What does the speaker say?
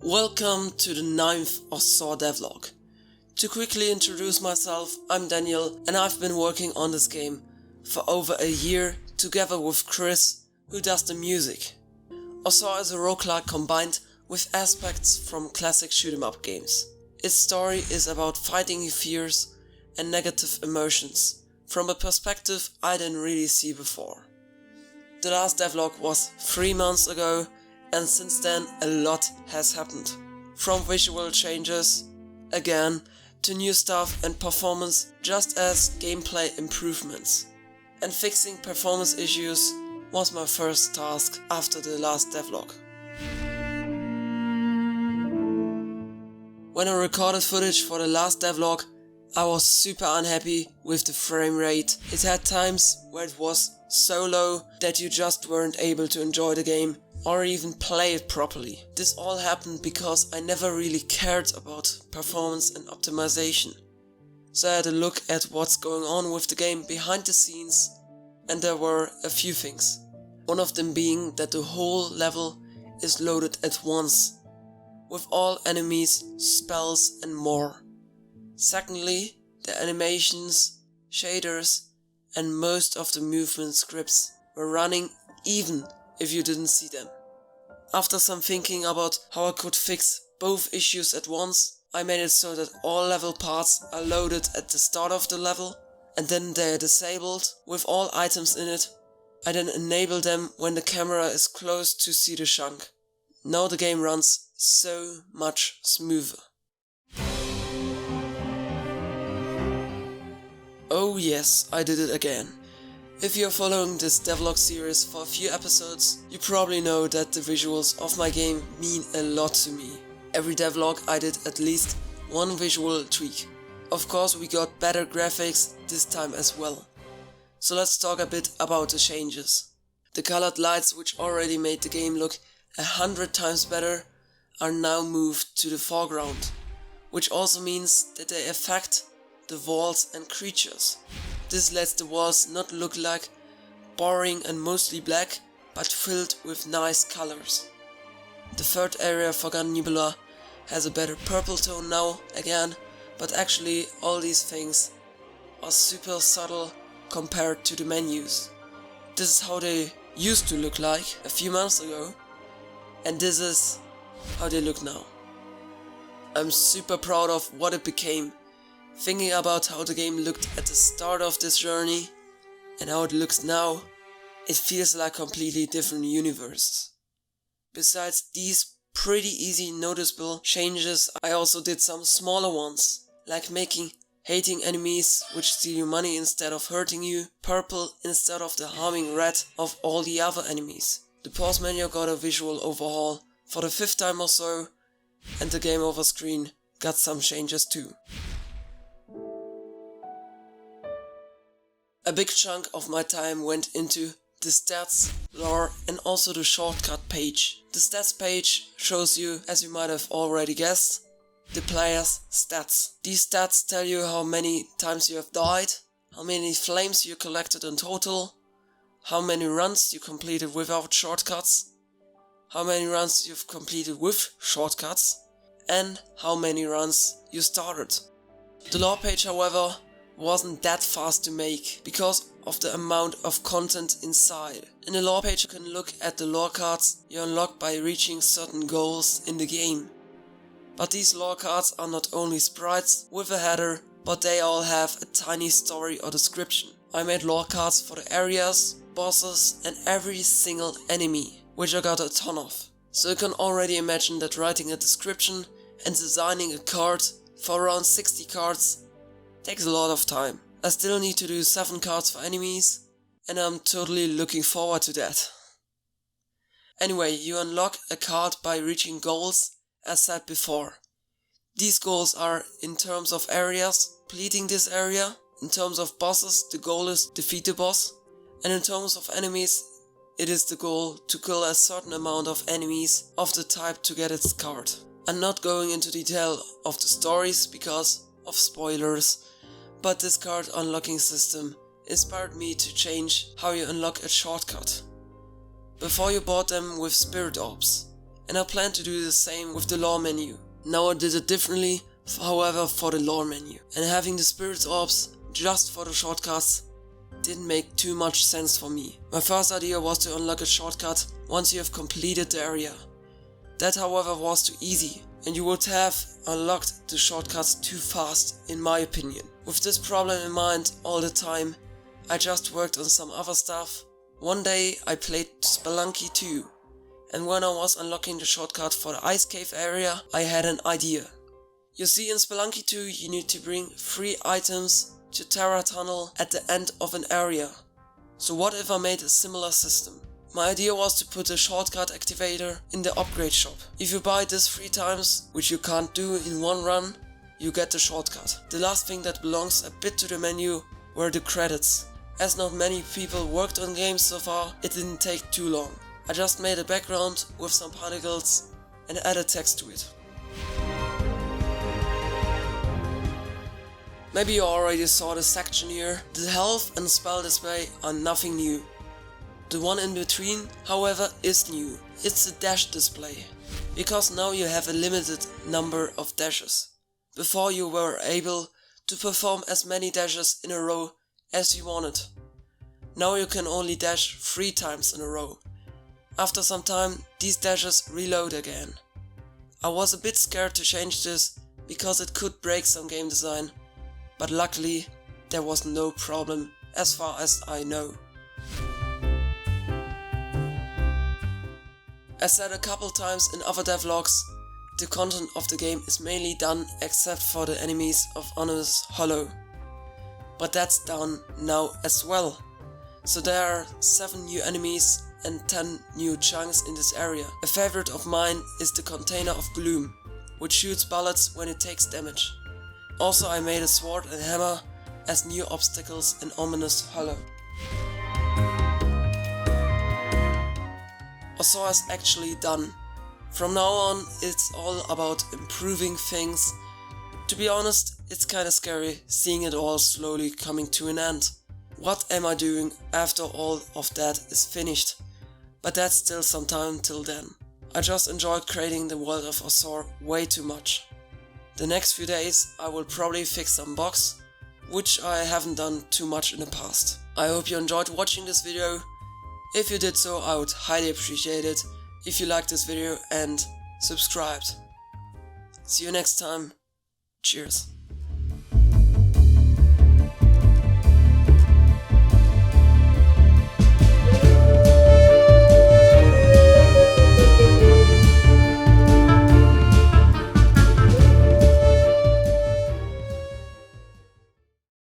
Welcome to the 9th Osore Devlog. To quickly introduce myself, I'm Daniel and I've been working on this game for over a year together with Chris, who does the music. Osore is a roguelike combined with aspects from classic shoot-'em-up games. Its story is about fighting your fears and negative emotions from a perspective I didn't really see before. The last devlog was 3 months ago, and since then a lot has happened. From visual changes, again, to new stuff and performance, just as gameplay improvements. And fixing performance issues was my first task after the last devlog. When I recorded footage for the last devlog, I was super unhappy with the frame rate. It had times where it was so low that you just weren't able to enjoy the game or even play it properly. This all happened because I never really cared about performance and optimization. So I had a look at what's going on with the game behind the scenes, and there were a few things. One of them being that the whole level is loaded at once, with all enemies, spells and more. Secondly, the animations, shaders and most of the movement scripts were running even if you didn't see them. After some thinking about how I could fix both issues at once, I made it so that all level parts are loaded at the start of the level and then they are disabled with all items in it. I then enable them when the camera is close to see the chunk. Now the game runs so much smoother. Oh yes, I did it again. If you're following this devlog series for a few episodes, you probably know that the visuals of my game mean a lot to me. Every devlog I did at least one visual tweak. Of course we got better graphics this time as well. So let's talk a bit about the changes. The colored lights, which already made the game look 100 times better, are now moved to the foreground, which also means that they affect the walls and creatures. This lets the walls not look like boring and mostly black, but filled with nice colors. The third area for Gun Nebula has a better purple tone now again, but actually all these things are super subtle compared to the menus. This is how they used to look like a few months ago, and this is how they look now. I'm super proud of what it became. Thinking about how the game looked at the start of this journey and how it looks now, it feels like completely different universes. Besides these pretty easy noticeable changes, I also did some smaller ones, like making hating enemies which steal your money instead of hurting you purple instead of the harming red of all the other enemies. The pause menu got a visual overhaul for the 5th time or so, and the game over screen got some changes too. A big chunk of my time went into the stats, lore and also the shortcut page. The stats page shows you, as you might have already guessed, the player's stats. These stats tell you how many times you have died, how many flames you collected in total, how many runs you completed without shortcuts, how many runs you've completed with shortcuts, and how many runs you started. The lore page, however, wasn't that fast to make because of the amount of content inside. In the lore page you can look at the lore cards you unlock by reaching certain goals in the game. But these lore cards are not only sprites with a header, but they all have a tiny story or description. I made lore cards for the areas, bosses and every single enemy, which I got a ton of. So you can already imagine that writing a description and designing a card for around 60 cards takes a lot of time. I still need to do 7 cards for enemies, and I'm totally looking forward to that. Anyway, you unlock a card by reaching goals, as said before. These goals are in terms of areas, completing this area, in terms of bosses, the goal is defeat the boss, and in terms of enemies, it is the goal to kill a certain amount of enemies of the type to get its card. I'm not going into detail of the stories because of spoilers, but this card unlocking system inspired me to change how you unlock a shortcut. Before you bought them with spirit orbs, and I plan to do the same with the lore menu. Now I did it differently, however, for the lore menu, and having the spirit orbs just for the shortcuts didn't make too much sense for me. My first idea was to unlock a shortcut once you have completed the area. That however was too easy, and you would have unlocked the shortcuts too fast in my opinion. With this problem in mind all the time, I just worked on some other stuff. One day I played Spelunky 2, and when I was unlocking the shortcut for the ice cave area, I had an idea. You see, in Spelunky 2 you need to bring 3 items to Terra Tunnel at the end of an area. So what if I made a similar system? My idea was to put a shortcut activator in the upgrade shop. If you buy this 3 times, which you can't do in one run, you get the shortcut. The last thing that belongs a bit to the menu were the credits. As not many people worked on games so far, it didn't take too long. I just made a background with some particles and added text to it. Maybe you already saw the section here. The health and spell display are nothing new. The one in between, however, is new. It's the dash display, because now you have a limited number of dashes. Before you were able to perform as many dashes in a row as you wanted. Now you can only dash 3 times in a row. After some time, these dashes reload again. I was a bit scared to change this, because it could break some game design. But luckily, there was no problem as far as I know. As said a couple times in other devlogs, the content of the game is mainly done except for the enemies of Honest Hollow. But that's done now as well. So there are 7 new enemies and 10 new chunks in this area. A favorite of mine is the Container of Gloom, which shoots bullets when it takes damage. Also I made a sword and hammer as new obstacles in Ominous Hollow. Osore is actually done. From now on it's all about improving things. To be honest, it's kinda scary seeing it all slowly coming to an end. What am I doing after all of that is finished? But that's still some time till then. I just enjoyed creating the world of Osore way too much. The next few days I will probably fix some bugs, which I haven't done too much in the past. I hope you enjoyed watching this video. If you did so, I would highly appreciate it if you liked this video and subscribed. See you next time. Cheers.